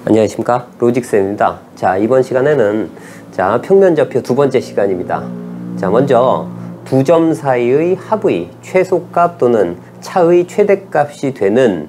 안녕하십니까, 로직쌤입니다. 자, 이번 시간에는 평면좌표 두 번째 시간입니다. 자, 먼저 두 점 사이의 합의 최소값 또는 차의 최대값이 되는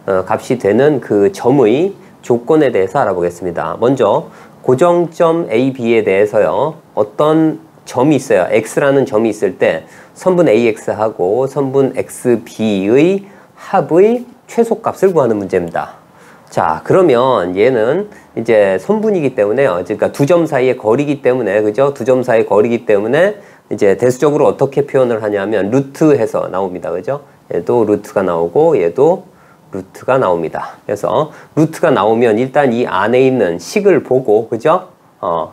값이 되는 그 점의 조건에 대해서 알아보겠습니다. 먼저 고정점 A, B에 대해서요, 어떤 점이 있어요. X라는 점이 있을 때 선분 AX하고 선분 XB의 합의 최소값을 구하는 문제입니다. 자, 그러면 얘는 이제 선분이기 때문에요. 그러니까 두 점 사이의 거리이기 때문에, 그죠? 두 점 사이의 거리이기 때문에 이제 대수적으로 어떻게 표현을 하냐면 루트해서 나옵니다. 그죠? 얘도 루트가 나오고 얘도 루트가 나옵니다. 그래서 루트가 나오면 일단 이 안에 있는 식을 보고, 그죠?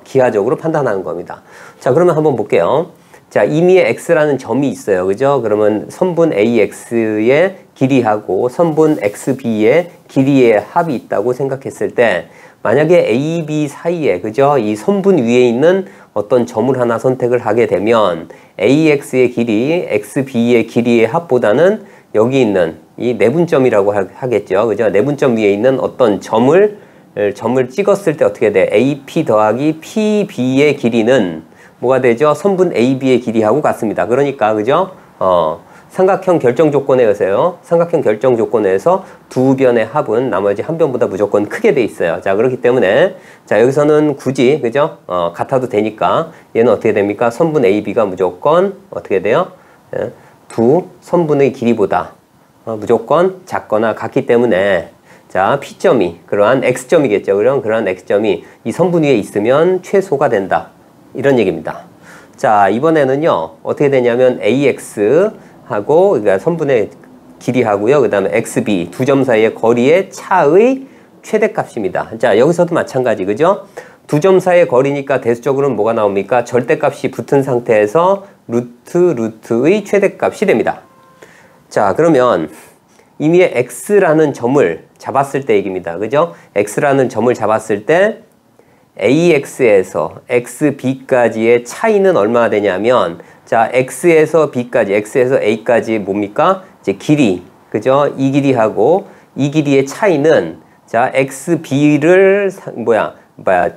기하적으로 판단하는 겁니다. 자, 그러면 한번 볼게요. 자, 임의의 x라는 점이 있어요. 그죠? 그러면 선분 AX의 길이하고 선분 XB의 길이의 합이 있다고 생각했을 때, 만약에 A, B 사이에, 그죠? 이 선분 위에 있는 어떤 점을 하나 선택을 하게 되면 AX의 길이, XB의 길이의 합보다는 여기 있는 이 내분점이라고 하겠죠. 그죠? 내분점 위에 있는 어떤 점을 찍었을 때 어떻게 돼? AP 더하기 PB의 길이는 뭐가 되죠? 선분 AB의 길이하고 같습니다. 그러니까, 그죠? 삼각형 결정 조건에 의해서요. 삼각형 결정 조건에서 두 변의 합은 나머지 한 변보다 무조건 크게 돼 있어요. 자, 그렇기 때문에, 자, 여기서는 굳이, 그죠? 같아도 되니까, 얘는 어떻게 됩니까? 선분 AB가 무조건 어떻게 돼요? 두 선분의 길이보다 무조건 작거나 같기 때문에, 자, P점이, 그러한 X점이겠죠. 그러한 X점이 이 선분 위에 있으면 최소가 된다. 이런 얘기입니다. 자, 이번에는요, 어떻게 되냐면 AX하고, 그러니까 선분의 길이하고요, 그 다음에 XB, 두 점 사이의 거리의 차의 최대값입니다. 자, 여기서도 마찬가지, 그죠? 두 점 사이의 거리니까 대수적으로는 뭐가 나옵니까? 절대값이 붙은 상태에서 루트의 최대값이 됩니다. 자, 그러면 임의의 X라는 점을 잡았을 때 얘기입니다. 그죠? X라는 점을 잡았을 때 AX에서 XB까지의 차이는 얼마나 되냐면, 자, X에서 B까지, X에서 A까지 뭡니까? 이제 길이, 그죠? 이 길이하고 이 길이의 차이는, 자, XB를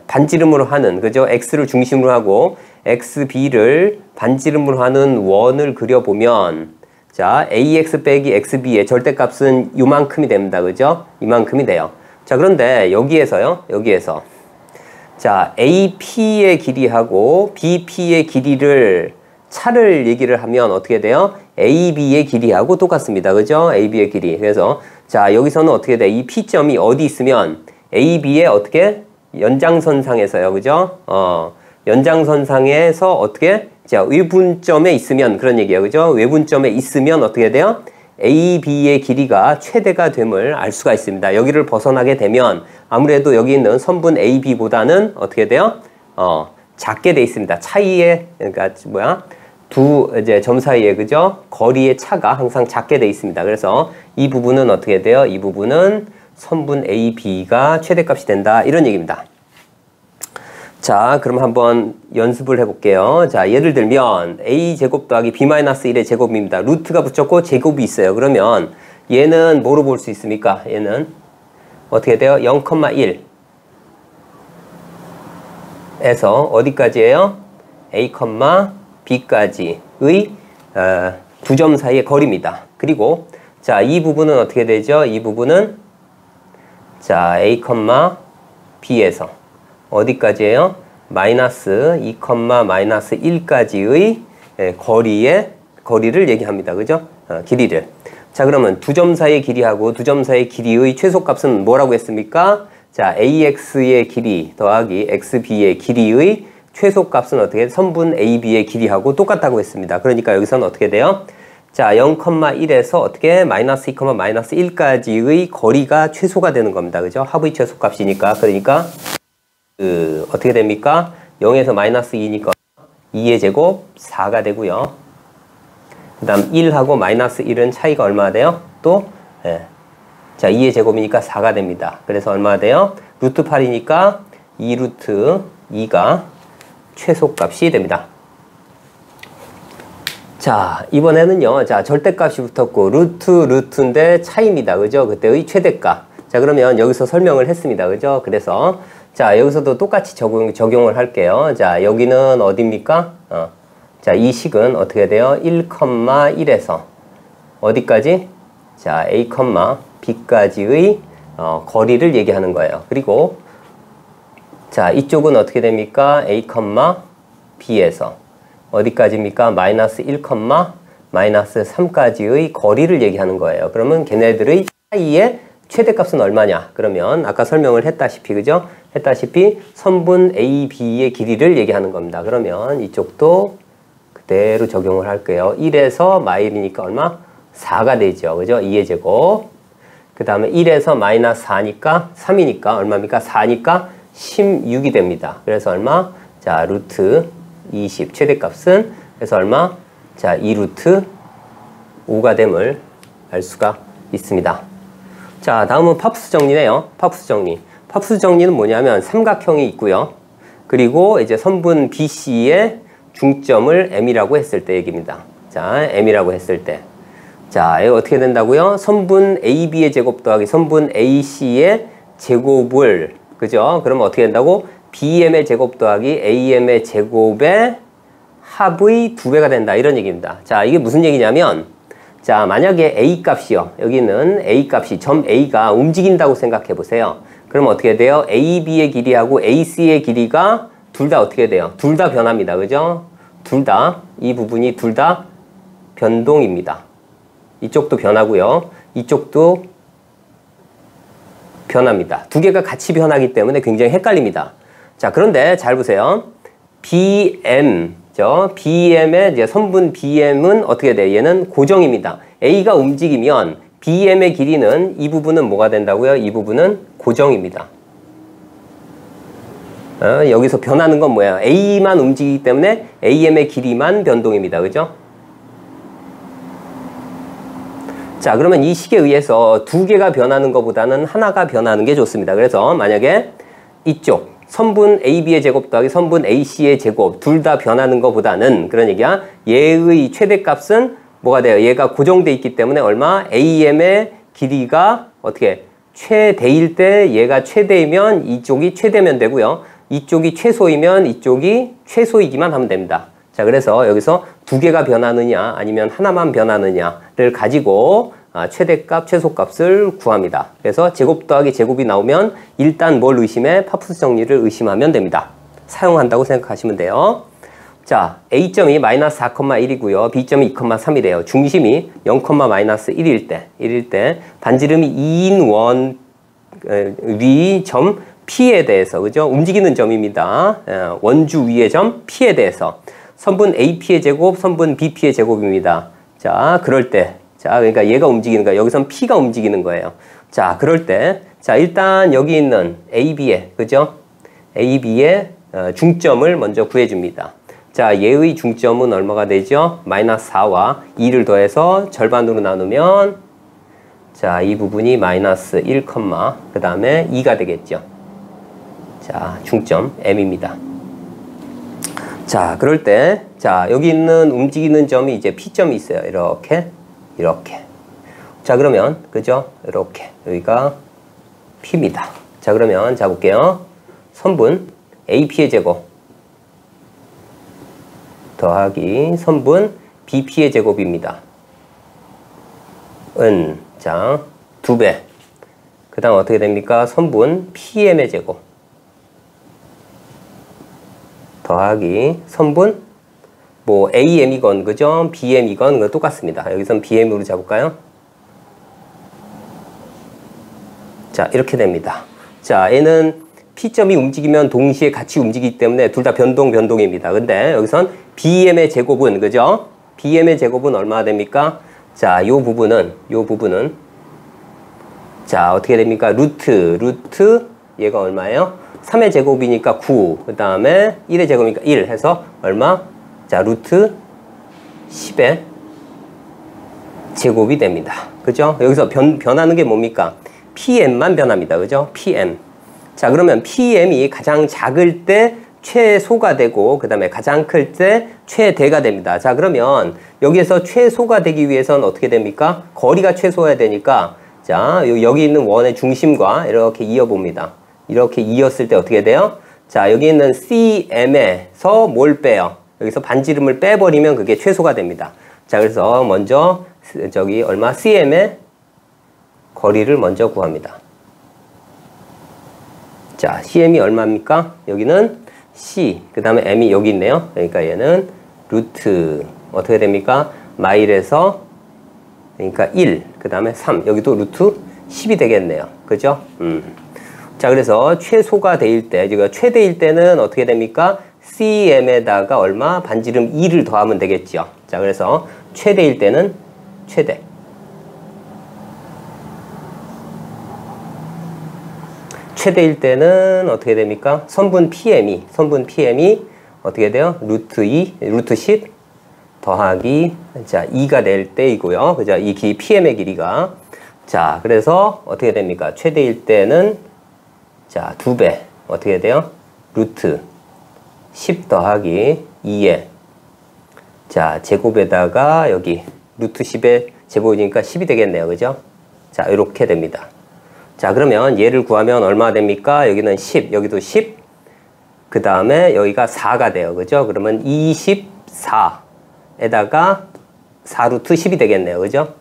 반지름으로 하는, 그죠? X를 중심으로 하고 XB를 반지름으로 하는 원을 그려보면, 자, AX 빼기 XB의 절대값은 요만큼이 됩니다. 그죠? 이만큼이 돼요. 자, 그런데 여기에서 자, AP의 길이하고 BP의 길이를 차를 얘기를 하면 어떻게 돼요? AB의 길이하고 똑같습니다. 그죠? AB의 길이. 그래서 자, 여기서는 어떻게 돼? 이 P점이 어디 있으면 AB의 어떻게? 연장선상에서요. 그죠? 연장선상에서 어떻게? 자, 외분점에 있으면 그런 얘기예요. 그죠? 외분점에 있으면 어떻게 돼요? AB의 길이가 최대가 됨을 알 수가 있습니다. 여기를 벗어나게 되면 아무래도 여기 있는 선분 AB보다는 어떻게 돼요? 작게 돼 있습니다. 차이의, 그러니까 두 점 사이에, 그죠? 거리의 차가 항상 작게 돼 있습니다. 그래서 이 부분은 어떻게 돼요? 이 부분은 선분 AB가 최대값이 된다. 이런 얘기입니다. 자, 그럼 한번 연습을 해볼게요. 자, 예를 들면 a제곱 더하기 b-1의 제곱입니다. 루트가 붙였고 제곱이 있어요. 그러면 얘는 뭐로 볼 수 있습니까? 얘는 어떻게 돼요? 0,1 에서 어디까지예요? a, b까지의 두 점 사이의 거리입니다. 그리고 자, 이 부분은 어떻게 되죠? 이 부분은 자, a, b에서 어디까지예요? 마이너스 2, 마이너스 1까지의 거리를 얘기합니다. 그죠? 길이를. 자, 그러면 두 점 사이의 길이하고 두 점 사이의 길이의 최소값은 뭐라고 했습니까? 자, AX의 길이 더하기 XB의 길이의 최소값은 어떻게? 선분 AB의 길이하고 똑같다고 했습니다. 그러니까 여기서는 어떻게 돼요? 자, 0,1에서 어떻게? 마이너스 2, 마이너스 1까지의 거리가 최소가 되는 겁니다. 그죠? 합의 최소값이니까. 그러니까 어떻게 됩니까? 0에서 마이너스 2니까 2의 제곱 4가 되고요. 그 다음 1하고 마이너스 1은 차이가 얼마나 돼요? 또 자, 2의 제곱이니까 4가 됩니다. 그래서 얼마나 돼요? 루트 8이니까 2 루트 2가 최소값이 됩니다. 자, 이번에는요. 자, 절대값이 붙었고 루트인데 차이입니다. 그죠? 그때의 최대값. 자, 그러면 여기서 설명을 했습니다. 그죠? 그래서 자, 여기서도 똑같이 적용을 할게요. 자, 여기는 어디입니까? 자, 이 식은 어떻게 돼요? 1,1에서 어디까지? 자, A, B까지의 거리를 얘기하는 거예요. 그리고 자, 이쪽은 어떻게 됩니까? A, B에서 어디까지입니까? 마이너스 1, 마이너스 3까지의 거리를 얘기하는 거예요. 그러면 걔네들의 사이의 최대값은 얼마냐? 그러면 아까 설명을 했다시피, 그죠? 했다시피 선분 A, B의 길이를 얘기하는 겁니다. 그러면 이쪽도 그대로 적용을 할게요. 1에서 마일이니까 얼마? 4가 되죠. 그죠? 2의 제곱. 그 다음에 1에서 마이너스 4니까 3이니까 얼마입니까? 4니까 16이 됩니다. 그래서 얼마? 자, 루트 20 최대값은 그래서 얼마? 자, 2루트 5가 됨을 알 수가 있습니다. 자, 다음은 파푸스 정리네요. 파푸스 정리. 파푸스 정리는 뭐냐면 삼각형이 있고요. 그리고 이제 선분 BC의 중점을 M이라고 했을 때 얘기입니다. 자, M이라고 했을 때. 자, 이거 어떻게 된다고요? 선분 AB의 제곱 더하기 선분 AC의 제곱을, 그죠? 그러면 어떻게 된다고? BM의 제곱 더하기 AM의 제곱의 합의 2배가 된다. 이런 얘기입니다. 자, 이게 무슨 얘기냐면, 자, 만약에 A 값이요. 여기는 A 값이 점 A가 움직인다고 생각해 보세요. 그럼 어떻게 돼요? AB의 길이하고 AC의 길이가 둘 다 어떻게 돼요? 둘 다 변합니다. 그죠? 둘 다, 이 부분이 둘 다 변동입니다. 이쪽도 변하고요. 이쪽도 변합니다. 두 개가 같이 변하기 때문에 굉장히 헷갈립니다. 자, 그런데 잘 보세요. BM의 이제 선분 BM은 어떻게 돼요? 얘는 고정입니다. A가 움직이면 BM의 길이는 이 부분은 뭐가 된다고요? 이 부분은 고정입니다. 여기서 변하는 건 뭐예요? A만 움직이기 때문에 AM의 길이만 변동입니다. 그죠? 자, 그러면 이 식에 의해서 두 개가 변하는 것보다는 하나가 변하는 게 좋습니다. 그래서 만약에 이쪽 선분 AB의 제곱 더하기 선분 AC의 제곱 둘 다 변하는 것보다는 그런 얘기야. 얘의 최대값은 뭐가 돼요? 얘가 고정돼 있기 때문에 얼마? AM의 길이가 어떻게? 최대일 때 얘가 최대이면 이쪽이 최대면 되고요. 이쪽이 최소이면 이쪽이 최소이기만 하면 됩니다. 자, 그래서 여기서 두 개가 변하느냐 아니면 하나만 변하느냐를 가지고 최대값, 최소값을 구합니다. 그래서 제곱 더하기 제곱이 나오면 일단 뭘 의심해? 파푸스 정리를 의심하면 됩니다. 사용한다고 생각하시면 돼요. 자, A점이 마이너스 4,1이고요. B점이 2,3이래요. 중심이 0,-1일 때 반지름이 2인 원 위 점 P에 대해서, 그죠? 움직이는 점입니다. 원주 위의 점 P에 대해서 선분 AP의 제곱, 선분 BP의 제곱입니다. 자, 그럴 때 자, 그러니까 얘가 움직이는 거야. 여기선 P가 움직이는 거예요. 자, 그럴 때 자, 일단 여기 있는 AB의, 그죠? AB의 중점을 먼저 구해줍니다. 자, 얘의 중점은 얼마가 되죠? 마이너스 4와 2를 더해서 절반으로 나누면 자, 이 부분이 마이너스 1, 그 다음에 2가 되겠죠. 자, 중점 M입니다. 자, 그럴 때 자, 여기 있는 움직이는 점이 이제 P점이 있어요. 이렇게. 자, 그러면 그죠? 이렇게 여기가 P입니다. 자, 그러면 자 볼게요. 선분 AP의 제곱 더하기 선분 BP의 제곱입니다. 자, 2배. 그 다음 어떻게 됩니까? 선분 PM의 제곱 더하기 선분 뭐 AM이건 그죠? BM이건 그거 똑같습니다. 여기선 BM으로 잡을까요? 자, 이렇게 됩니다. 자, 얘는 P점이 움직이면 동시에 같이 움직이기 때문에 둘 다 변동입니다. 근데 여기선 BM의 제곱은 그죠? BM의 제곱은 얼마나 됩니까? 자, 요 부분은 자, 어떻게 됩니까? 루트 얘가 얼마예요? 3의 제곱이니까 9, 그 다음에 1의 제곱이니까 1 해서 얼마? 자, 루트 10의 제곱이 됩니다. 그죠? 여기서 변하는 게 뭡니까? PM만 변합니다. 그죠? PM. 자, 그러면 PM이 가장 작을 때 최소가 되고, 그 다음에 가장 클 때 최대가 됩니다. 자, 그러면 여기에서 최소가 되기 위해서는 어떻게 됩니까? 거리가 최소해야 되니까, 자, 여기 있는 원의 중심과 이렇게 이어봅니다. 이렇게 이었을 때 어떻게 돼요? 자, 여기 있는 CM에서 뭘 빼요? 여기서 반지름을 빼버리면 그게 최소가 됩니다. 자, 그래서 먼저 저기 얼마? CM의 거리를 먼저 구합니다. 자, CM이 얼마입니까? 여기는 C, 그 다음에 M이 여기 있네요. 그러니까 얘는 루트 어떻게 됩니까? 마일에서 그러니까 1, 그 다음에 3, 여기도 루트 10이 되겠네요. 그죠? 자, 그래서 최소가 될 때, 지금 최대일 때는 어떻게 됩니까? CM에다가 얼마? 반지름 2를 더하면 되겠죠. 자, 그래서 최대일 때는 최대. 최대일 때는 어떻게 됩니까? 선분 PM이 어떻게 돼요? 루트 2, 루트 10 더하기, 자, 2가 될 때이고요. 그죠? 이 PM의 길이가. 자, 그래서 어떻게 됩니까? 최대일 때는, 자, 2배. 어떻게 돼요? 루트 10 더하기 2에, 자, 제곱에다가 여기 루트 10의 제곱이니까 10이 되겠네요. 그죠? 자, 이렇게 됩니다. 자, 그러면 얘를 구하면 얼마 됩니까? 여기는 10, 여기도 10, 그 다음에 여기가 4가 돼요. 그죠? 그러면 24에다가 4루트 10이 되겠네요. 그죠?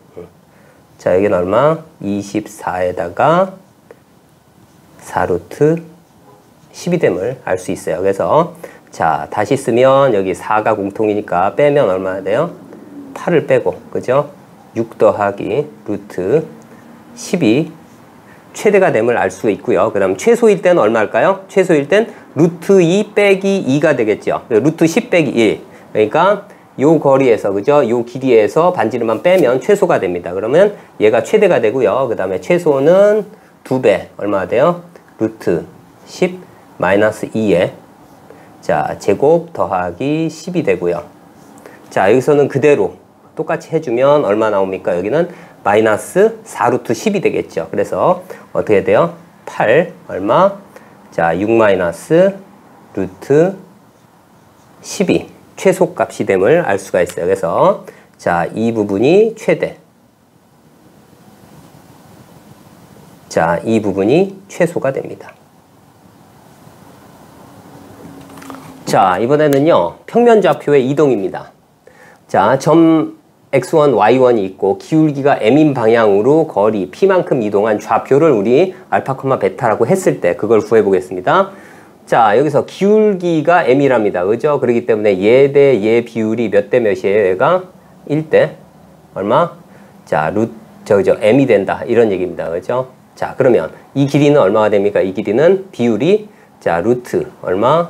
자, 여기는 얼마? 24에다가 4루트 10이 됨을 알 수 있어요. 그래서 자, 다시 쓰면 여기 4가 공통이니까 빼면 얼마나 돼요? 8을 빼고, 그죠? 6 더하기 루트 10이 최대가 됨을 알 수 있고요. 그 다음 최소일 때는 얼마일까요? 최소일 땐 루트 2 빼기 2가 되겠죠. 루트 10 빼기 1. 그러니까 요 거리에서, 그죠? 요 길이에서 반지름만 빼면 최소가 됩니다. 그러면 얘가 최대가 되고요. 그 다음에 최소는 2배. 얼마나 돼요? 루트 10 마이너스 2에, 자, 제곱 더하기 10이 되고요. 자, 여기서는 그대로 똑같이 해주면 얼마 나옵니까? 여기는 마이너스 4루트 10이 되겠죠. 그래서 어떻게 돼요? 8 얼마? 자, 6 마이너스 루트 10이 최소값이 됨을 알 수가 있어요. 그래서 자, 이 부분이 최대. 자, 이 부분이 최소가 됩니다. 자, 이번에는요, 평면좌표의 이동입니다. 자, 점 x1, y1이 있고 기울기가 m인 방향으로 거리 p만큼 이동한 좌표를 우리 알파, 베타라고 했을 때 그걸 구해 보겠습니다. 자, 여기서 기울기가 m이랍니다. 그죠? 그렇기 때문에 얘 대 얘 비율이 몇 대 몇이에요? 얘가 1대 얼마? 자, m이 된다. 이런 얘기입니다. 그죠? 자, 그러면 이 길이는 얼마가 됩니까? 이 길이는 비율이, 자, 루트 얼마?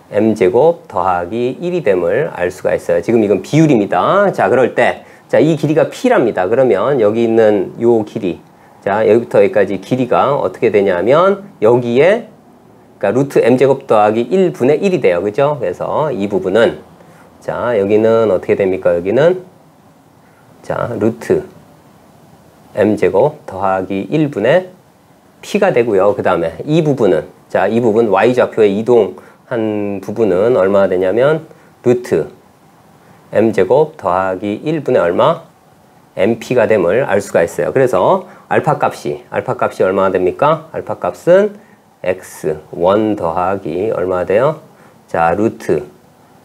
m제곱 더하기 1이 됨을 알 수가 있어요. 지금 이건 비율입니다. 자, 그럴 때, 자, 이 길이가 p랍니다. 그러면 여기 있는 요 길이, 자, 여기부터 여기까지 길이가 어떻게 되냐면 여기에, 그러니까 루트 m제곱 더하기 1분의 1이 돼요. 그죠? 그래서 이 부분은, 자, 여기는 어떻게 됩니까? 여기는, 자, 루트 m제곱 더하기 1분의 p가 되고요. 그 다음에 이 부분은, 자, 이 부분 y좌표의 이동한 부분은 얼마나 되냐면 루트 m제곱 더하기 1분의 얼마? mp가 됨을 알 수가 있어요. 그래서 알파 값이 얼마나 됩니까? 알파 값은 x1 더하기 얼마나 돼요? 자, 루트,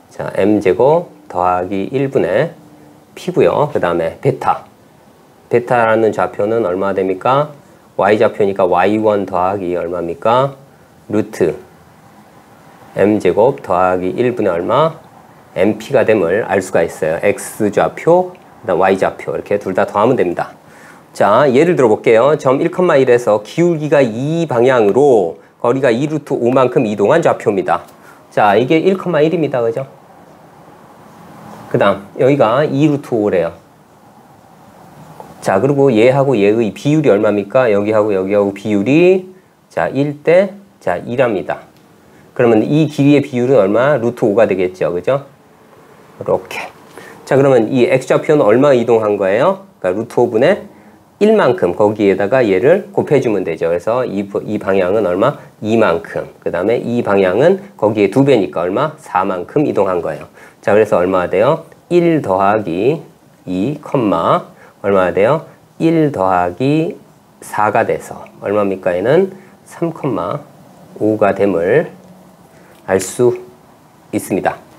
자, m제곱 더하기 1분의 p고요. 그 다음에 베타라는 좌표는 얼마나 됩니까? y좌표니까 y1 더하기 얼마입니까? 루트 m제곱 더하기 1분의 얼마? mp가 됨을 알 수가 있어요. x좌표, 그다음 y좌표 이렇게 둘 다 더하면 됩니다. 자, 예를 들어 볼게요. 점 1,1에서 기울기가 2 방향으로 거리가 2루트 5만큼 이동한 좌표입니다. 자, 이게 1,1입니다. 그죠? 그 다음 여기가 2루트 5래요. 자, 그리고 얘하고 얘의 비율이 얼마입니까? 여기하고 여기하고 비율이, 자, 1대, 자, 2랍니다. 그러면 이 길이의 비율은 얼마? 루트 5가 되겠죠. 그죠? 이렇게. 자, 그러면 이 x좌표는 얼마 이동한 거예요? 그러니까 루트 5분의 1만큼 거기에다가 얘를 곱해주면 되죠. 그래서 이 방향은 얼마? 2만큼. 그 다음에 이 방향은 거기에 2배니까 얼마? 4만큼 이동한 거예요. 자, 그래서 얼마나 돼요? 1 더하기 2, 얼마나 돼요? 1 더하기 4가 돼서 얼마입니까? 얘는 3,5가 됨을 알 수 있습니다.